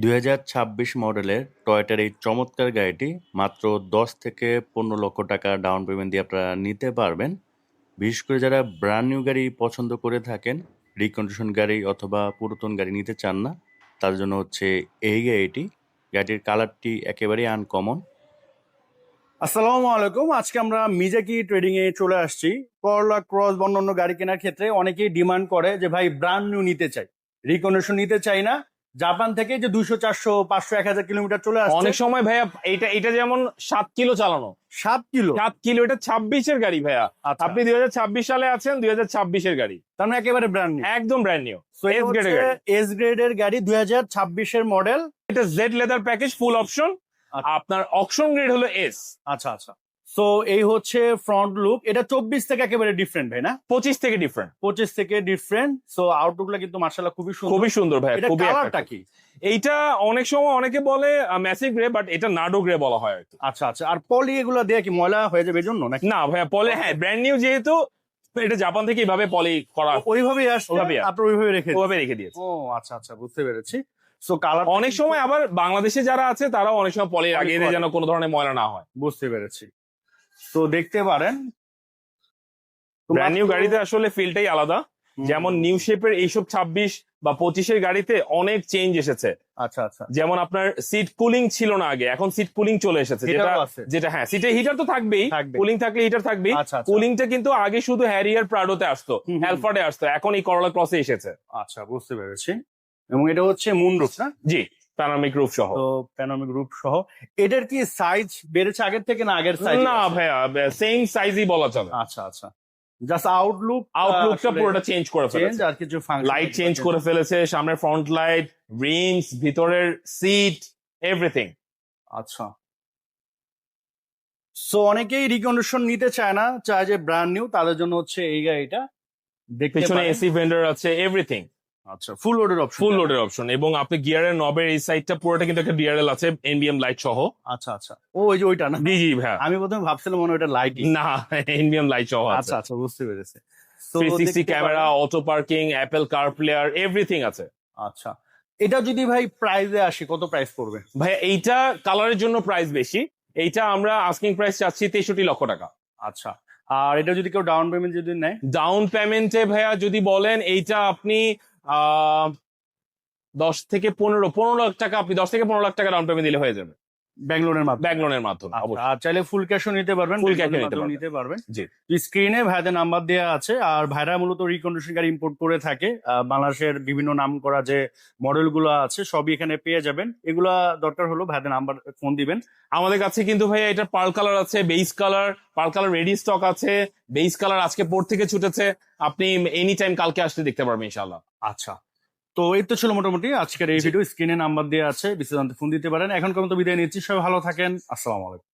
2026 মডেলের টয়োটার এই চমৎকার গাড়িটি মাত্র 10 থেকে 15 লক্ষ টাকা ডাউন পেমেন্ট দিয়ে আপনারা নিতে পারবেন। বিশেষ করে যারা ব্র্যান্ড নিউ গাড়ি পছন্দ করে থাকেন, রিকন্ডিশন গাড়ি অথবা পুরাতন গাড়ি নিতে চান না, তার জন্য হচ্ছে এই গাড়িটি। গাড়িটির কালারটি একেবারেই আনকমন। আসসালামু আলাইকুম। আজকে আমরা মিজাকি ট্রেডিং এ চলে আসছি। করলা ক্রস বা অন্যান্য গাড়ি কেনার ক্ষেত্রে অনেকেই ডিমান্ড করে যে ভাই ব্র্যান্ড নিউ নিতে চাই, রিকন্ডিশন নিতে চাই না। জাপান থেকে যে 200 400 500 1000 কিলোমিটার চলে আসছে অনেক সময় ভাইয়া এটা যেমন 7 কিলো চালানো, 7 কিলো। 7 কিলো, এটা 26-এর গাড়ি ভাইয়া। আচ্ছা। আপনি 2026 সালে আছেন, 2026-এর গাড়ি, তার মানে একেবারে ব্র্যান্ড নিউ, একদম ব্র্যান্ড নিউ। এস গ্রেডের গাড়ি, এস গ্রেডের গাড়ি 2026 এর মডেল। এটা Z leather package, full option. আপনার অকশন গ্রেড হলো এস। আচ্ছা আচ্ছা। সো এই হচ্ছে ফ্রন্ট লুক। এটা 24 থেকে একেবারে ডিফারেন্ট ভাই না? 25 থেকে ডিফারেন্ট। 25 থেকে ডিফারেন্ট। সো আউটলুকটা কিন্তু মাশাআল্লাহ খুবই সুন্দর, খুবই সুন্দর ভাইয়া। এটা খুবই কালারটা কি? এইটা অনেক সময় অনেকে বলে ম্যাসিভ গ্রে, বাট এটা নাডো গ্রে বলা হয় আর কি। আচ্ছা আচ্ছা। আর পলি এগুলো দিয়ে কি ময়লা হয়ে যাবে এজন্য নাকি? না ভাইয়া, পলে হ্যাঁ ব্র্যান্ড নিউ যেহেতু, এটা জাপান থেকে এইভাবে পলি করা, ওইভাবেই আসছে, ওইভাবেই আপনি ওইভাবে রেখে ওভাবে রেখে দিয়েছে। ও আচ্ছা আচ্ছা, বুঝতে পেরেছি। সো কালার অনেক সময় আবার বাংলাদেশে যারা আছে তারাও অনেক সময় পলি লাগিয়ে দেয় যেন কোনো ধরনের ময়লা না হয়। বুঝতে পেরেছি। তো দেখতে পারেন ব্র্যান্ড নিউ গাড়িতে আসলে ফিলটাই আলাদা। যেমন নিউ শেপের এইসব 26 বা 25-এর গাড়িতে অনেক চেঞ্জ এসেছে। আচ্ছা আচ্ছা। যেমন আপনার সিট কুলিং ছিল না আগে, এখন সিট কুলিং চলে এসেছে। যেটা হ্যাঁ, সিটে হিটার তো থাকবেই, কুলিং থাকলে হিটার থাকবেই। কুলিংটা কিন্তু আগে শুধু হ্যারিয়ার প্রাডোতে আসতো, অ্যালফার্ডে আসতো, এখন এই করলা ক্রসে এসেছে। আচ্ছা, বুঝতে পেরেছি। এবং এটা হচ্ছে মুন রুফ না? জি, প্যানোরামিক রুফ সহ। তো প্যানোরামিক রুফ সহ। এটার কি সাইজ বেড়েছে আগের থেকে না আগের সাইজ? না ভাইয়া, সেম সাইজই বলা চলে। আচ্ছা আচ্ছা। জাস্ট আউটলুকটা পুরোটা চেঞ্জ করে ফেলেছে। আর কিছু ফাংশন, লাইট চেঞ্জ করে ফেলেছে, সামনের ফ্রন্ট লাইট, রিমস, ভিতরের সিট, এভরিথিং। আচ্ছা। সো অনেকেই রিকন্ডিশন নিতে চায় না, চায় যে ব্র্যান্ড নিউ, তাদের জন্য হচ্ছে এই গাড়িটা। পেছনে এসি ভেন্ডার আছে, এভরিথিং। আচ্ছা, ফুল লোডের অপশন। এবং আপনি গিয়ারের নবের এই সাইডটা পুরোটা কিন্তু একটা ডিআরএল আছে, এনবিএম লাইট সহ। আচ্ছা আচ্ছা। ও ওই যে ওইটা না? জি জি ভাই, আমি প্রথমে ভাবছিলাম মনে হয় ওটা লাইট না, এনবিএম লাইট সহ আছে। আচ্ছা আচ্ছা, বুঝতে পেরেছি। 360 ক্যামেরা, অটো পার্কিং, অ্যাপল কার প্লেয়ার, এভরিথিং আছে। আচ্ছা। এটা যদি ভাই প্রাইসে আসি, কত প্রাইস পড়বে ভাই? এইটা কালারের জন্য প্রাইস বেশি। এইটা আমরা আস্কিং প্রাইস চাচ্ছি 63 লক্ষ টাকা। আচ্ছা। আর এটা যদি কেউ ডাউন পেমেন্ট যদি নেয়? ডাউন পেমেন্টে ভাইয়া যদি বলেন, এইটা আপনি 10 থেকে 15 লাখ টাকা, আপনি 10 থেকে 15 লাখ টাকা ডাউন পেমেন্ট দিলে হয়ে যাবে। ব্যাংক লোনের মাধ্যমে। অবশ্যই। আর চাইলে ফুল ক্যাশও নিতে পারবেন, ফুল ক্যাশও নিতে পারবেন। জি। স্ক্রিনে ভাইদের নাম্বার দেওয়া আছে। আর ভাইরা মূলত রিকন্ডিশন গাড়ি ইম্পোর্ট করে থাকে। বাংলাদেশের বিভিন্ন নাম করা যে মডেলগুলো আছে সবই এখানে পেয়ে যাবেন। এগুলা দরকার হলো ভাইদের নাম্বার ফোন দিবেন। আমাদের কাছে কিন্তু ভাইয়া এটা পার্ল কালার আছে, base colour, pearl colour ready stock আছে, বেস কালার আজকে পোর্ট থেকে ছুটেছে। আপনি এনি টাইম কালকে আসলে দেখতে পারবেন ইনশাআল্লাহ। আচ্ছা। তো এই তো ছিল মোটামুটি আজকের এই ভিডিও। স্ক্রিনে নাম্বার দেওয়া আছে, বিস্তারিত ফোন দিতে পারেন। এখন পর্যন্ত বিদায় নিচ্ছি, সবাই ভালো থাকেন। আসসালামু আলাইকুম।